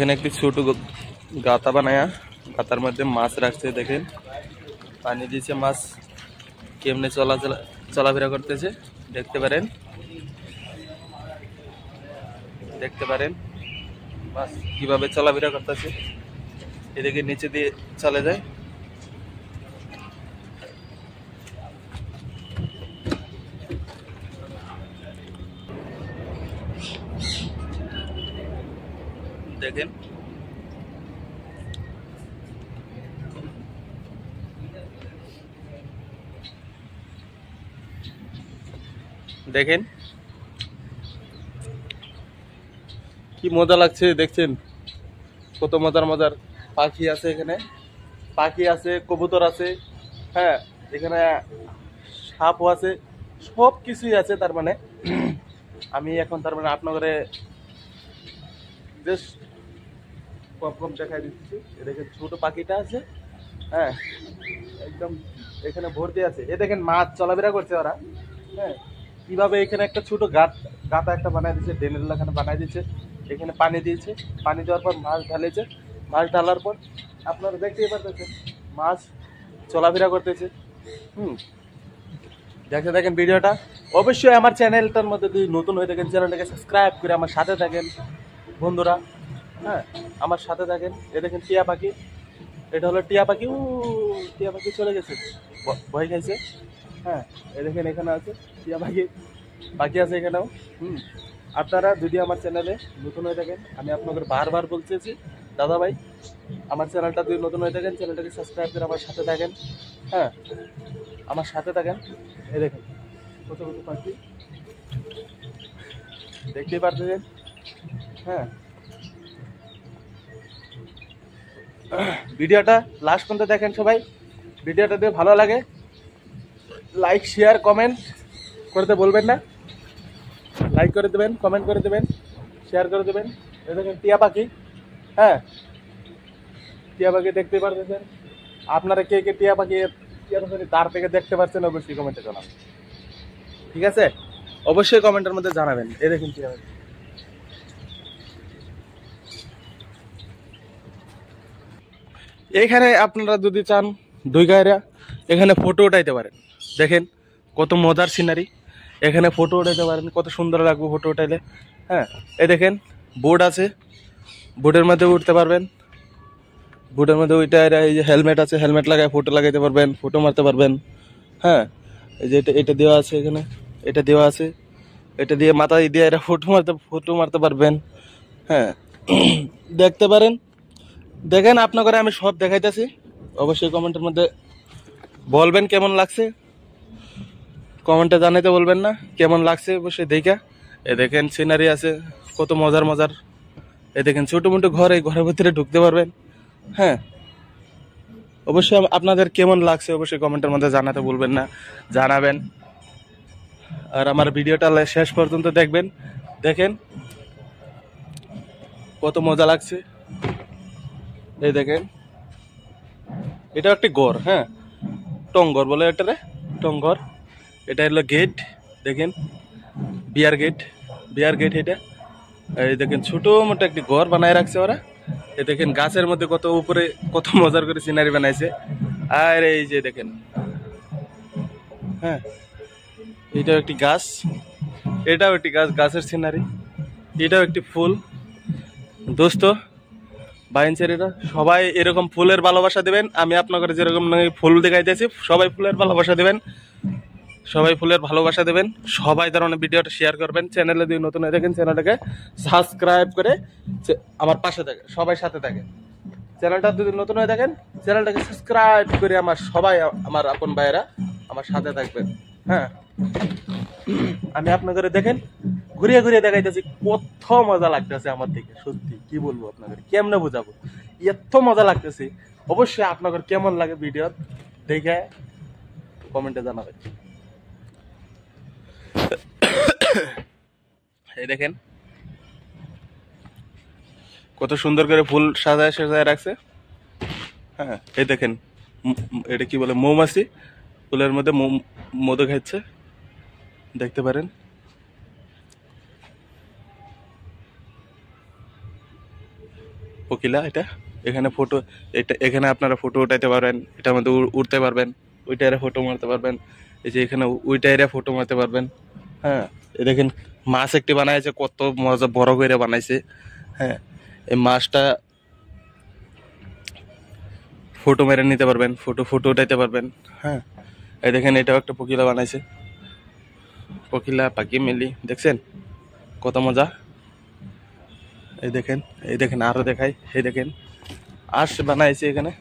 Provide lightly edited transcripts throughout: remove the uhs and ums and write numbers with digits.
এখানে একটি ছোট গাতা বানায়া গাতার মধ্যে মাছ রাখছে। দেখেন পানি দিয়েছে, মাছ কেমনে চলাফেরা করতেছে দেখতে পারেন মাছ কিভাবে চলাফেরা করতেছে। এদিকে নিচে দিয়ে চলে যায়। দেখেন দেখেন কি মজা লাগছে, দেখছেন কত মজার মজার পাখি আছে। এখানে পাখি আছে, কবুতর আছে, হ্যাঁ এখানে সাপও আছে, সব কিছুই আছে। তার মানে আমি এখন তার মানে আপনাদের বেশ কম দেখাই দিচ্ছি। দেখেন ছোট পাখিটা আছে, হ্যাঁ একদম এখানে ভর্তি আছে। এ দেখেন মাছ চলাফেরা করছে ওরা, হ্যাঁ কিভাবে এখানে একটা ছোট গাতা একটা বানাই দিচ্ছে, ড্রেনের এখানে বানাই দিচ্ছে। এখানে পানি দিয়েছে, পানি দেওয়ার পর মাছ ঢালেছে, মাছ ঢালার পর আপনারা দেখতেই পারতেছেন মাছ চলাফেরা করতেছে। দেখেন ভিডিওটা অবশ্যই আমার চ্যানেলটার মধ্যে যদি নতুন হয়ে থাকেন চ্যানেলটাকে সাবস্ক্রাইব করে আমার সাথে থাকেন বন্ধুরা, হ্যাঁ আমার সাথে থাকেন। এ দেখেন টিয়া পাখি, এটা হলো টিয়া পাখি। টিয়া পাখি চলে গেছে, ভয় খাইছে। হ্যাঁ এ দেখেন এখানে আছে টিয়া পাখি আছে এখানেও। আপনারা যদি আমার চ্যানেলে নতুন হয়ে থাকেন, আমি আপনাদের বারবার বলতেছি দাদা ভাই আমার চ্যানেলটা যদি নতুন হয়ে থাকেন চ্যানেলটাকে সাবস্ক্রাইব করে আমার সাথে থাকেন, হ্যাঁ আমার সাথে থাকেন। এই দেখেন কত পাখি দেখতেই পারতেছেন, হ্যাঁ ভিডিওটা লাস্ট পর্যন্ত দেখেন সবাই। ভিডিওটা দিয়ে ভালো লাগে লাইক শেয়ার কমেন্ট করতে বলবেন না। লাইক করে দেবেন, কমেন্ট করে দেবেন, শেয়ার করে দেবেন। এই দেখেন টিয়া পাখি, হ্যাঁ টিয়া পাখি দেখতে পারতেছেন। আপনারা কে কে টিয়া পাখি তার থেকে দেখতে পাচ্ছেন অবশ্যই কমেন্টে জানাবেন, ঠিক আছে? অবশ্যই কমেন্টের মধ্যে জানাবেন। এই দেখেন টিয়া পাখি। এখানে আপনারা যদি চান দুই গায়েরা এখানে ফটো উঠাইতে পারেন। দেখেন কত মজার সিনারি, এখানে ফটো উঠাইতে পারেন, কত সুন্দর লাগবে ফটো উঠাইলে। হ্যাঁ এই দেখেন বোর্ড আছে, বোর্ডের মধ্যে উঠতে পারবেন। বোর্ডের মধ্যে ওইটা এই যে হেলমেট আছে, হেলমেট লাগায় ফটো লাগাইতে পারবেন, ফটো মারতে পারবেন। হ্যাঁ এই যে এটা দেওয়া আছে, এখানে এটা দেওয়া আছে, এটা দিয়ে মাথায় দিয়ে এটা ফটো মারতে পারবেন। হ্যাঁ দেখতে পারেন। দেখেন আপনাকে আমি সব দেখাইতেছি। অবশ্যই কমেন্টের মধ্যে বলবেন কেমন লাগছে, কমেন্টে জানাইতে বলবেন না কেমন লাগছে অবশ্যই দেখা। এ দেখেন সিনারি আছে কত মজার মজার। এ দেখেন ছোট মোটো ঘর, এই ঘরের ভিতরে ঢুকতে পারবেন। হ্যাঁ অবশ্যই আপনাদের কেমন লাগছে অবশ্যই কমেন্টের মধ্যে জানাতে বলবেন না, জানাবেন। আর আমার ভিডিওটা শেষ পর্যন্ত দেখবেন। দেখেন কত মজা লাগছে। এই দেখেন এটা একটি ঘর, হ্যাঁ টংঘর বলে এটারে, টংঘর। এটা হলো গেট, দেখেন বিয়ার গেট এটা। এই দেখেন ছোট মোটো একটি ঘর বানায় রাখছে ওরা। এই দেখেন গাছের মধ্যে কত উপরে কত মজার করে সিনারি বানাইছে। আর এই যে দেখেন, হ্যাঁ এটাও একটি গাছ, এটাও একটি গাছ, গাছের সিনারি। এটাও একটি ফুল। দোস্ত বাইনচেরিরা সবাই এরকম ফুলের ভালোবাসা দেবেন। আমি আপনাদের যেরকম ফুল দেখাইতেছি সবাই ফুলের ভালোবাসা দেবেন, সবাই ফুলের ভালোবাসা দেবেন। সবাই ধরনের ভিডিওটা শেয়ার করবেন। চ্যানেলে যদি নতুন হয়ে থাকেন চ্যানেলটাকে সাবস্ক্রাইব করে আমার পাশে থাকেন, সবাই সাথে থাকেন। চ্যানেলটা যদি নতুন হয়ে থাকেন চ্যানেলটাকে সাবস্ক্রাইব করে আমার সবাই আমার আপন ভাইয়েরা আমার সাথে থাকবেন। হ্যাঁ আমি আপনাদের দেখেন ঘুরিয়ে ঘুরিয়ে দেখাইতেছি, কত মজা লাগতেছে আমার দিকে। সত্যি কি বলবো আপনাদের, কেমনে বোঝাবো, এত মজা লাগতেছে। অবশ্যই আপনাদের কেমন লাগে ভিডিও দেখে কমেন্টে জানাবেন। এই দেখেন কত সুন্দর করে ফুল সাজায় সাজায় রাখছে। হ্যাঁ এই দেখেন এটা কি বলে, মৌমাছি ফুলের মধ্যে মধু খাচ্ছে, দেখতে পারেন। পকিলা এটা। এখানে ফটো, এটা এখানে আপনারা ফটো উঠাইতে পারবেন, এটার মধ্যে উঠতে পারবেন, ওই টায়ারে ফটো মারতে পারবেন। এই যে এখানে ওই টায়ারে ফটো মারতে পারবেন। হ্যাঁ, এই দেখেন মাছ একটি বানাইছে, কত মজা বড় করে বানাইছে। হ্যাঁ, এই মাছটা ফটো মেরে নিতে পারবেন, ফটো উঠাইতে পারবেন। হ্যাঁ, এই দেখেন এটাও একটা পকিলা বানাইছে, পকিলা পাখি মিলি, দেখছেন কত মজা। এই দেখেন আরো দেখাই, এই দেখেন আঁশ বানাইছে এখানে,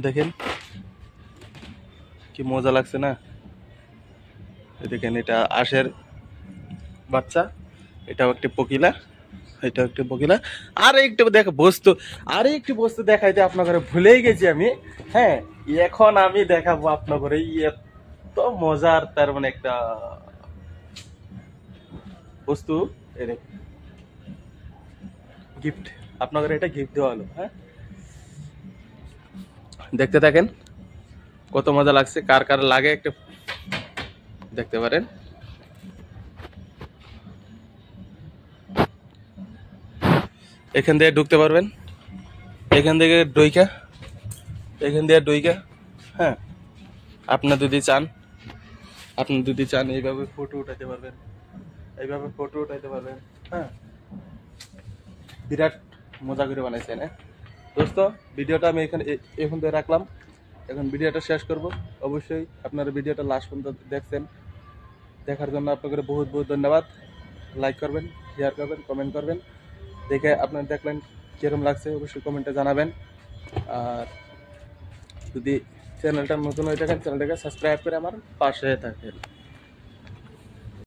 দেখেন কি মজা লাগছে না। এই দেখেন এটা আঁশের বাচ্চা, এটাও একটি পকিলা, এটাও একটি পকিলা। আর একটু দেখ বস্তু, আর একটি বস্তু দেখাইতে আপনাদের ভুলেই গেছি আমি। হ্যাঁ, এখন আমি দেখাবো আপনাদের এত মজার তার মানে একটা বস্তু। এই দেখেন গিফট, আপনাদের এটা গিফট দেওয়া হলো। হ্যাঁ, দেখতে থাকেন কত মজা লাগছে, কার কার লাগে একটা দেখতে পারেন। এখান থেকে ঢুকতে পারবেন, এখান থেকে ডইকা, এখান দিয়ে ডইকা। হ্যাঁ, আপনার যদি চান এইভাবে ফটো উঠাইতে পারবেন, এইভাবে ফটো উঠাইতে পারবেন। হ্যাঁ, বিরাট মজা করে বানাইছেন। হ্যাঁ দোস্ত, ভিডিওটা আমি এখন থেকে রাখলাম, এখন ভিডিওটা শেষ করব। অবশ্যই আপনারা ভিডিওটা লাস্ট পর্যন্ত দেখছেন, দেখার জন্য আপনাদের বহুত বহুত ধন্যবাদ। লাইক করবেন, শেয়ার করবেন, কমেন্ট করবেন। দেখে আপনারা দেখলেন কিরকম লাগছে অবশ্যই কমেন্টে জানাবেন। আর যদি চ্যানেলটা নতুন হয়ে থাকেন, চ্যানেলটাকে সাবস্ক্রাইব করে আমার পাশে থাকেন।